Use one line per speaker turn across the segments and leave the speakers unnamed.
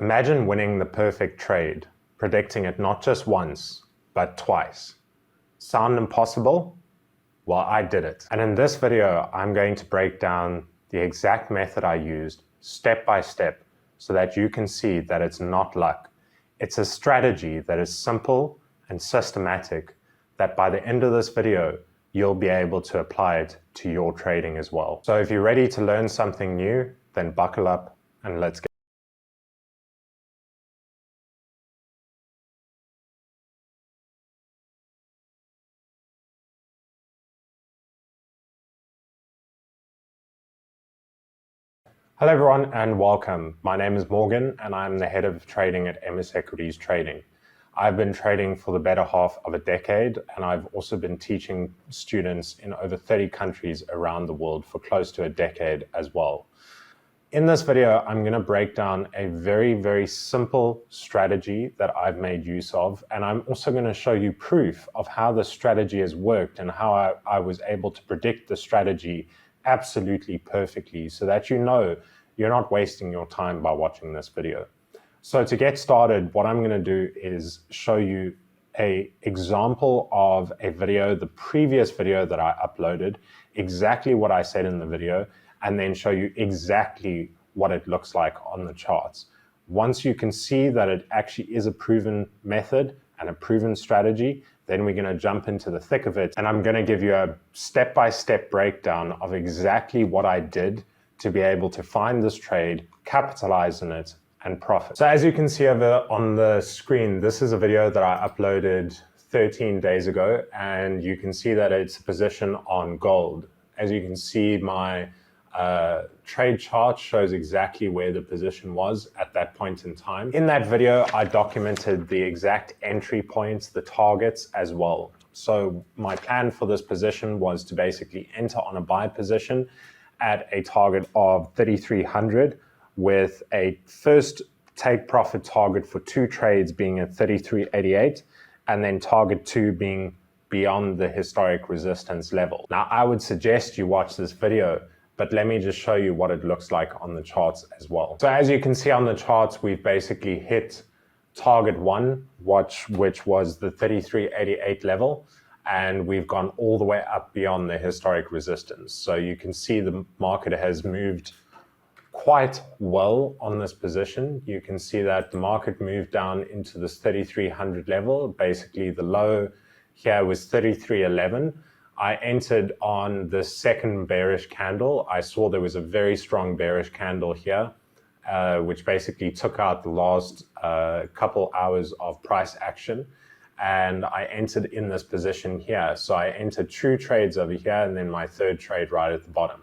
Imagine winning the perfect trade, predicting it not just once, but twice. Sound impossible? Well, I did it. And in this video, I'm going to break down the exact method I used, step by step, so that you can see that it's not luck. It's a strategy that is simple and systematic that by the end of this video, you'll be able to apply it to your trading as well. So if you're ready to learn something new, then buckle up and let's get. Hello everyone and welcome. My name is Morgan and I'm the head of trading at MS Equities Trading. I've been trading for the better half of a decade and I've also been teaching students in over 30 countries around the world for close to a decade as well. In this video, I'm going to break down a very simple strategy that I've made use of, and I'm also going to show you proof of how the strategy has worked and how I was able to predict the strategy absolutely perfectly so that you know you're not wasting your time by watching this video. So to get started, what I'm going to do is show you an example of a video, the previous video that I uploaded, exactly what I said in the video, and then show you exactly what it looks like on the charts. Once you can see that it actually is a proven method and a proven strategy, then we're going to jump into the thick of it. And I'm going to give you a step-by-step breakdown of exactly what I did to be able to find this trade, capitalize on it, and profit. So as you can see over on the screen, this is a video that I uploaded 13 days ago, and you can see that it's a position on gold. As you can see, my trade chart shows exactly where the position was at that point in time. In that video, I documented the exact entry points, the targets as well. So my plan for this position was to basically enter on a buy position at a target of 3,300 with a first take profit target for 2 trades being at 33.88 and then target 2 being beyond the historic resistance level. Now, I would suggest you watch this video, but let me just show you what it looks like on the charts as well. So as you can see on the charts, we've basically hit target 1, which was the 33.88 level, and we've gone all the way up beyond the historic resistance. So you can see the market has moved quite well on this position. You can see that the market moved down into this 3,300 level. Basically the low here was 33.11. I entered on the second bearish candle. I saw there was a very strong bearish candle here, which basically took out the last couple hours of price action. And I entered in this position here. So I entered 2 trades over here and then my third trade right at the bottom.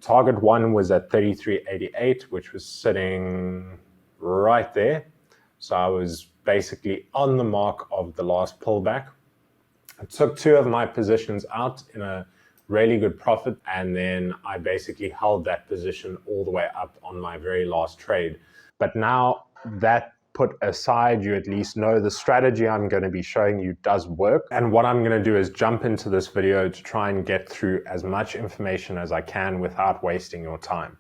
Target 1 was at 33.88, which was sitting right there. So I was basically on the mark of the last pullback. I took 2 of my positions out in a really good profit, and then I basically held that position all the way up on my very last trade. But now that put aside, you at least know the strategy I'm going to be showing you does work. And what I'm going to do is jump into this video to try and get through as much information as I can without wasting your time.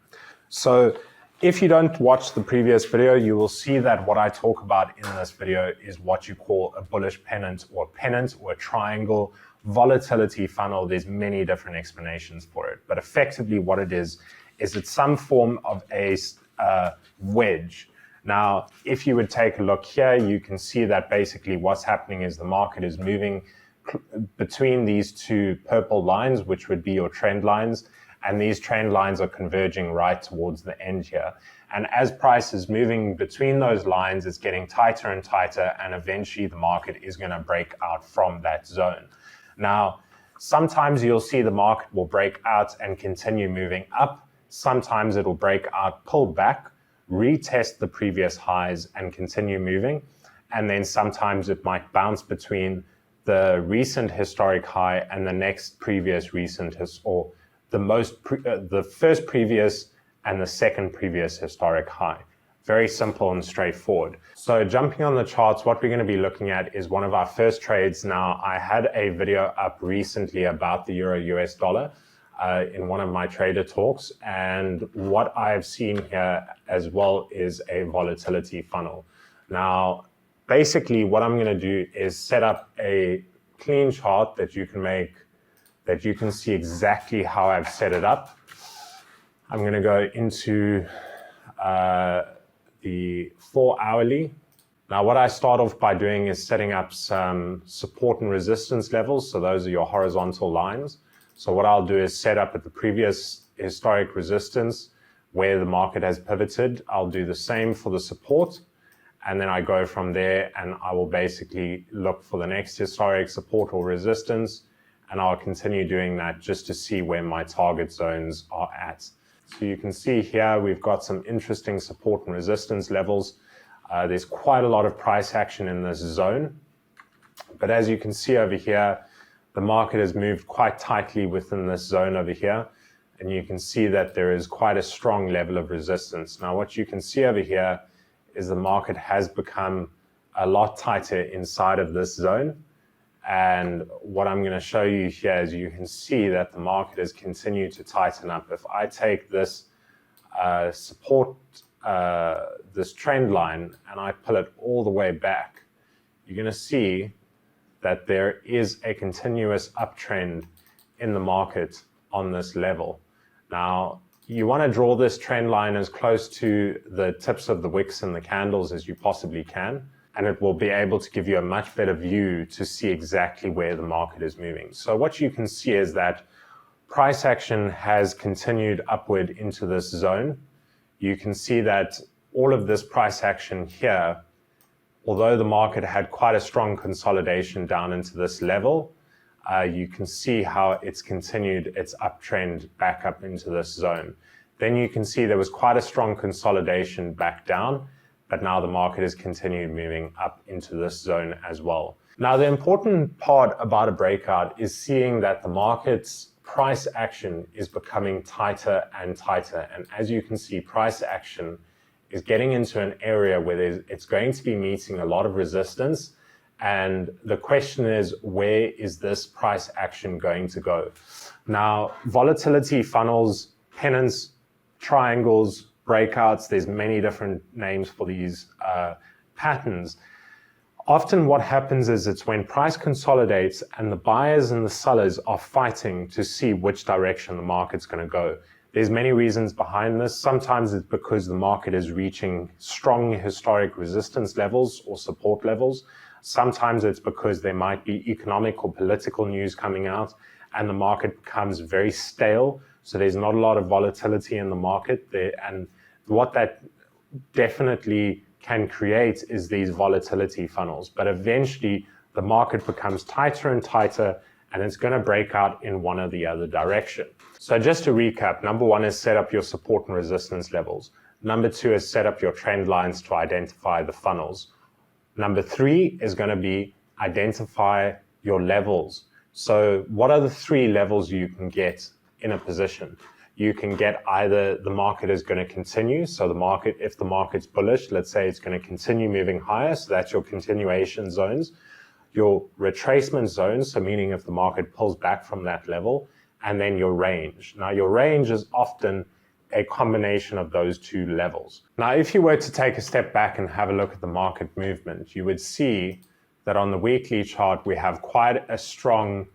So if you don't watch the previous video, you will see that what I talk about in this video is what you call a bullish pennant or a triangle volatility funnel. There's many different explanations for it, but effectively what it is it's some form of a wedge. Now, if you would take a look here, you can see that basically what's happening is the market is moving between these 2 purple lines, which would be your trend lines. And these trend lines are converging right towards the end here. And as price is moving between those lines, it's getting tighter and tighter, and eventually the market is going to break out from that zone. Now, sometimes you'll see the market will break out and continue moving up. Sometimes it'll break out, pull back, retest the previous highs and continue moving. And then sometimes it might bounce between the recent historic high and the next previous recent or the first previous and the second previous historic high. Very simple and straightforward. So jumping on the charts, what we're going to be looking at is one of our first trades. Now, I had a video up recently about the Euro US dollar. in one of my trader talks. And what I've seen here as well is a volatility funnel. Now, basically what I'm going to do is set up a clean chart that you can see exactly how I've set it up. I'm going to go into the 4 hourly. Now, what I start off by doing is setting up some support and resistance levels. So those are your horizontal lines. So what I'll do is set up at the previous historic resistance where the market has pivoted. I'll do the same for the support. And then I go from there and I will basically look for the next historic support or resistance. And I'll continue doing that just to see where my target zones are at. So you can see here, we've got some interesting support and resistance levels. There's quite a lot of price action in this zone. But as you can see over here, the market has moved quite tightly within this zone over here. And you can see that there is quite a strong level of resistance. Now, what you can see over here is the market has become a lot tighter inside of this zone. And what I'm going to show you here is you can see that the market has continued to tighten up. If I take this this trend line and I pull it all the way back, you're going to see that there is a continuous uptrend in the market on this level. Now, you want to draw this trend line as close to the tips of the wicks and the candles as you possibly can, and it will be able to give you a much better view to see exactly where the market is moving. So what you can see is that price action has continued upward into this zone. You can see that all of this price action here, although the market had quite a strong consolidation down into this level, you can see how it's continued its uptrend back up into this zone. Then you can see there was quite a strong consolidation back down, but now the market has continued moving up into this zone as well. Now, the important part about a breakout is seeing that the market's price action is becoming tighter and tighter. And as you can see, price action is getting into an area where it's going to be meeting a lot of resistance. And the question is, where is this price action going to go? Now, volatility funnels, pennants, triangles, breakouts, there's many different names for these patterns. Often what happens is it's when price consolidates and the buyers and the sellers are fighting to see which direction the market's going to go. There's many reasons behind this. Sometimes it's because the market is reaching strong historic resistance levels or support levels. Sometimes it's because there might be economic or political news coming out and the market becomes very stale. So there's not a lot of volatility in the market there. And what that definitely can create is these volatility funnels. But eventually the market becomes tighter and tighter and it's going to break out in one or the other direction. So just to recap, number one is set up your support and resistance levels. Number two is set up your trend lines to identify the funnels. Number three is going to be identify your levels. So what are the 3 levels you can get in a position? You can get either the market is going to continue. So the market, if the market's bullish, let's say it's going to continue moving higher. So that's your continuation zones. Your retracement zones, so meaning if the market pulls back from that level, and then your range. Now your range is often a combination of those 2 levels. Now, if you were to take a step back and have a look at the market movement, you would see that on the weekly chart, we have quite a strong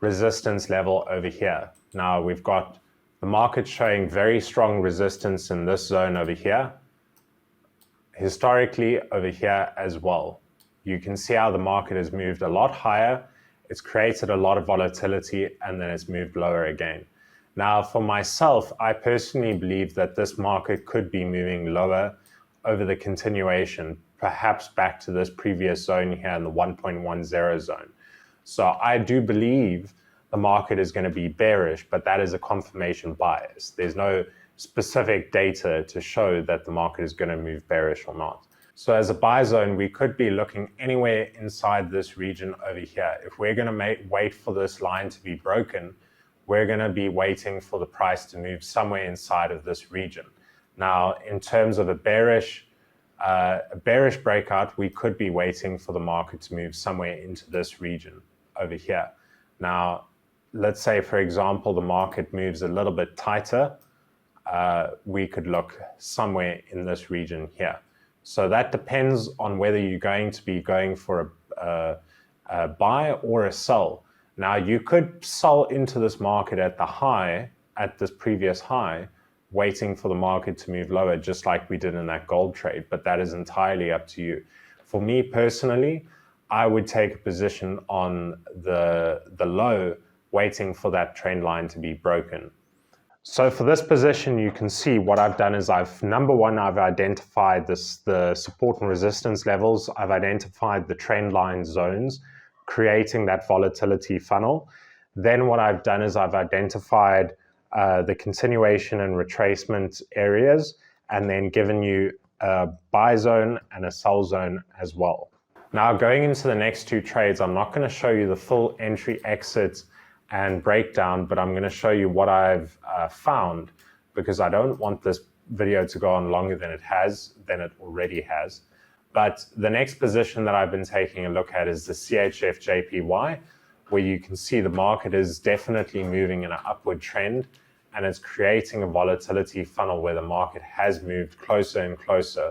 resistance level over here. Now we've got the market showing very strong resistance in this zone over here, historically over here as well. You can see how the market has moved a lot higher. It's created a lot of volatility and then it's moved lower again. Now, for myself, I personally believe that this market could be moving lower over the continuation, perhaps back to this previous zone here in the 1.10 zone. So I do believe the market is going to be bearish, but that is a confirmation bias. There's no specific data to show that the market is going to move bearish or not. So as a buy zone, we could be looking anywhere inside this region over here. If we're going to wait for this line to be broken, we're going to be waiting for the price to move somewhere inside of this region. Now, in terms of a bearish breakout, we could be waiting for the market to move somewhere into this region over here. Now, let's say, for example, the market moves a little bit tighter, we could look somewhere in this region here. So that depends on whether you're going to be going for a buy or a sell. Now, you could sell into this market at the high, at this previous high, waiting for the market to move lower, just like we did in that gold trade, but that is entirely up to you. For me personally, I would take a position on the low, waiting for that trend line to be broken. So for this position, you can see what I've done is number one, I've identified the support and resistance levels. I've identified the trend line zones, creating that volatility funnel. Then what I've done is I've identified the continuation and retracement areas, and then given you a buy zone and a sell zone as well. Now, going into the next two trades, I'm not going to show you the full entry, exit, and breakdown, but I'm going to show you what I've found, because I don't want this video to go on longer than it already has. But the next position that I've been taking a look at is the CHF JPY, where you can see the market is definitely moving in an upward trend, and it's creating a volatility funnel where the market has moved closer and closer.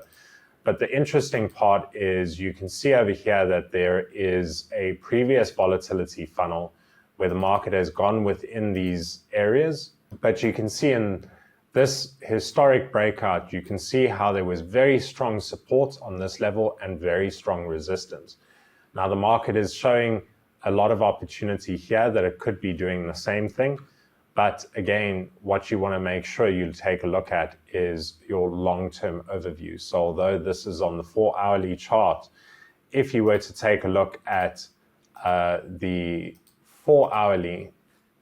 But the interesting part is you can see over here that there is a previous volatility funnel where the market has gone within these areas. But you can see in this historic breakout, you can see how there was very strong support on this level and very strong resistance. Now the market is showing a lot of opportunity here that it could be doing the same thing. But again, what you want to make sure you take a look at is your long-term overview. So although this is on the 4-hourly chart, if you were to take a look at the 4-hourly,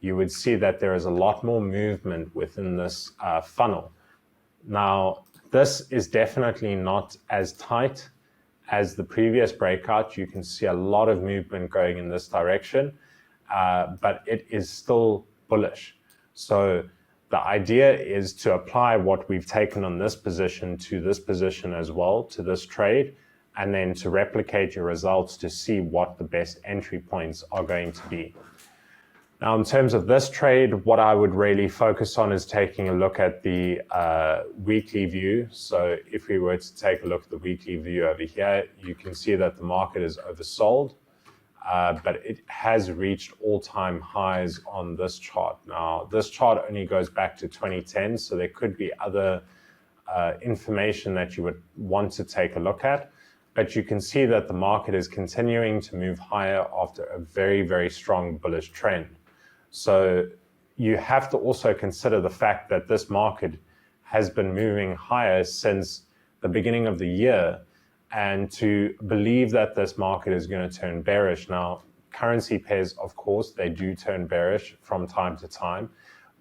you would see that there is a lot more movement within this funnel. Now, this is definitely not as tight as the previous breakout. You can see a lot of movement going in this direction, but it is still bullish. So the idea is to apply what we've taken on this position to this position as well, to this trade, and then to replicate your results to see what the best entry points are going to be. Now, in terms of this trade, what I would really focus on is taking a look at the weekly view. So if we were to take a look at the weekly view over here, you can see that the market is oversold, but it has reached all-time highs on this chart. Now, this chart only goes back to 2010, so there could be other information that you would want to take a look at. But you can see that the market is continuing to move higher after a very, very strong bullish trend. So you have to also consider the fact that this market has been moving higher since the beginning of the year, and to believe that this market is going to turn bearish. Now, currency pairs, of course, they do turn bearish from time to time,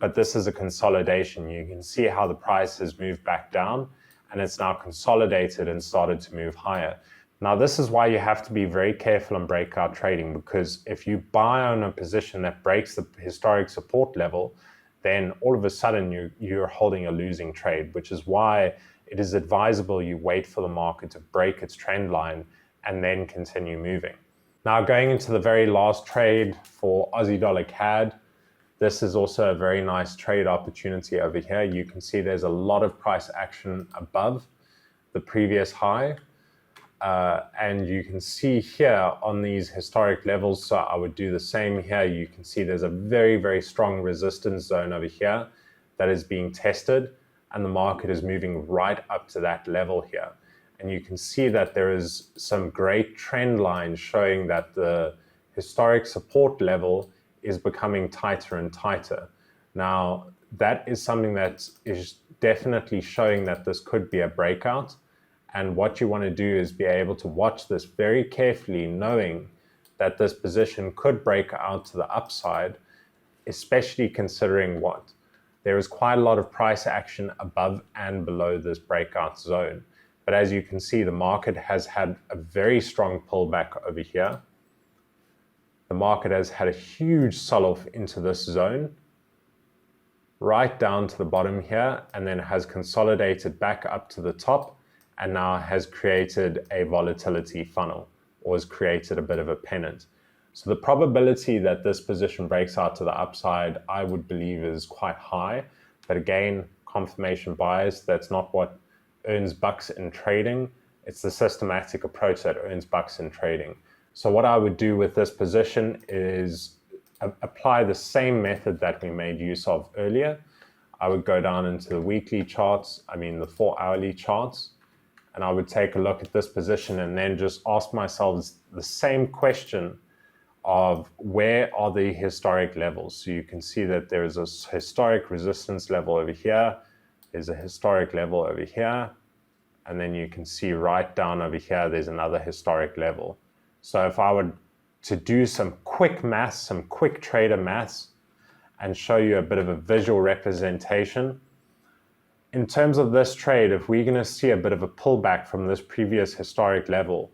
but this is a consolidation. You can see how the price has moved back down, and it's now consolidated and started to move higher. Now, this is why you have to be very careful in breakout trading, because if you buy on a position that breaks the historic support level, then all of a sudden you're holding a losing trade, which is why it is advisable you wait for the market to break its trend line and then continue moving. Now, going into the very last trade for Aussie dollar CAD, this is also a very nice trade opportunity over here. You can see there's a lot of price action above the previous high. And you can see here on these historic levels, so I would do the same here. You can see there's a very, very strong resistance zone over here that is being tested, and the market is moving right up to that level here. And you can see that there is some great trend lines showing that the historic support level is becoming tighter and tighter. Now, that is something that is definitely showing that this could be a breakout. And what you want to do is be able to watch this very carefully, knowing that this position could break out to the upside, especially considering what? There is quite a lot of price action above and below this breakout zone. But as you can see, the market has had a very strong pullback over here. The market has had a huge sell-off into this zone, right down to the bottom here, and then has consolidated back up to the top, and now has created a volatility funnel, or has created a bit of a pennant. So the probability that this position breaks out to the upside, I would believe, is quite high. But again, confirmation bias, that's not what earns bucks in trading. It's the systematic approach that earns bucks in trading. So what I would do with this position is apply the same method that we made use of earlier. I would go down into the weekly charts, the 4-hourly charts, and I would take a look at this position and then just ask myself the same question of where are the historic levels. So you can see that there is a historic resistance level over here, there's a historic level over here, and then you can see right down over here there's another historic level. So if I were to do some quick maths, some quick trader maths, and show you a bit of a visual representation, in terms of this trade, if we're going to see a bit of a pullback from this previous historic level,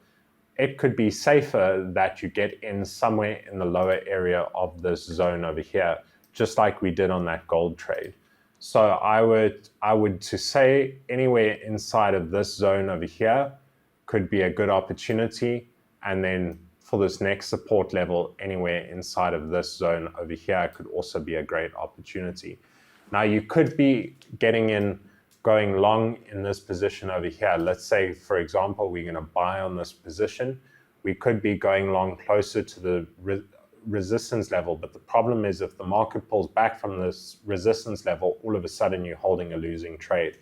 it could be safer that you get in somewhere in the lower area of this zone over here, just like we did on that gold trade. So I would to say anywhere inside of this zone over here could be a good opportunity, and then for this next support level, anywhere inside of this zone over here could also be a great opportunity. Now you could be getting in, going long in this position over here. Let's say, for example, we're going to buy on this position. We could be going long closer to the resistance level, but the problem is if the market pulls back from this resistance level, all of a sudden you're holding a losing trade.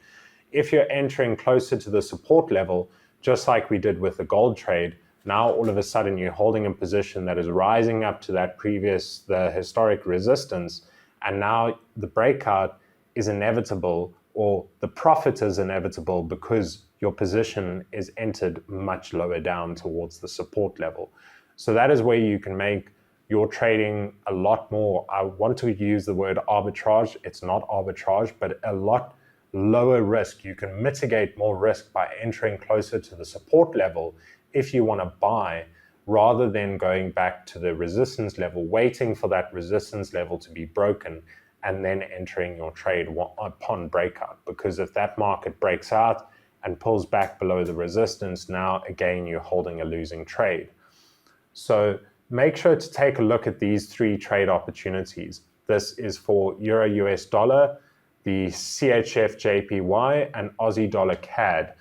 If you're entering closer to the support level, just like we did with the gold trade, now all of a sudden you're holding a position that is rising up to that the historic resistance, and now the breakout is inevitable, or the profit is inevitable, because your position is entered much lower down towards the support level. So that is where you can make your trading a lot more, I want to use the word arbitrage, it's not arbitrage, but a lot lower risk. You can mitigate more risk by entering closer to the support level if you want to buy, rather than going back to the resistance level, waiting for that resistance level to be broken, and then entering your trade upon breakout. Because if that market breaks out and pulls back below the resistance, now again you're holding a losing trade. So make sure to take a look at these 3 trade opportunities. This is for Euro US dollar, the CHF JPY, and Aussie dollar CAD.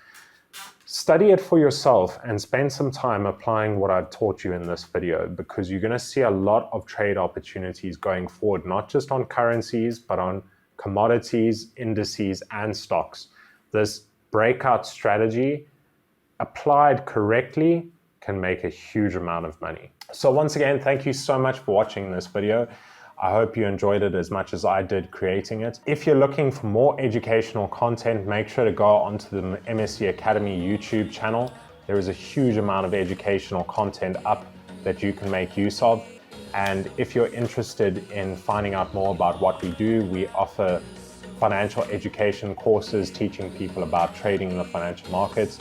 Study it for yourself and spend some time applying what I've taught you in this video, because you're going to see a lot of trade opportunities going forward, not just on currencies, but on commodities, indices, and stocks. This breakout strategy, applied correctly, can make a huge amount of money. So once again, thank you so much for watching this video. I hope you enjoyed it as much as I did creating it. If you're looking for more educational content, make sure to go onto the MSE Academy YouTube channel. There is a huge amount of educational content up that you can make use of. And if you're interested in finding out more about what we do, we offer financial education courses teaching people about trading in the financial markets.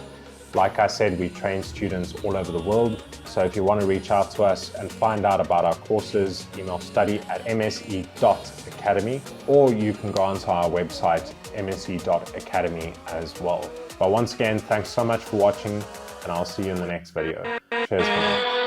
Like I said, we train students all over the world. So if you want to reach out to us and find out about our courses, email study@mse.academy, or you can go onto our website, mse.academy as well. But once again, thanks so much for watching, and I'll see you in the next video. Cheers for now.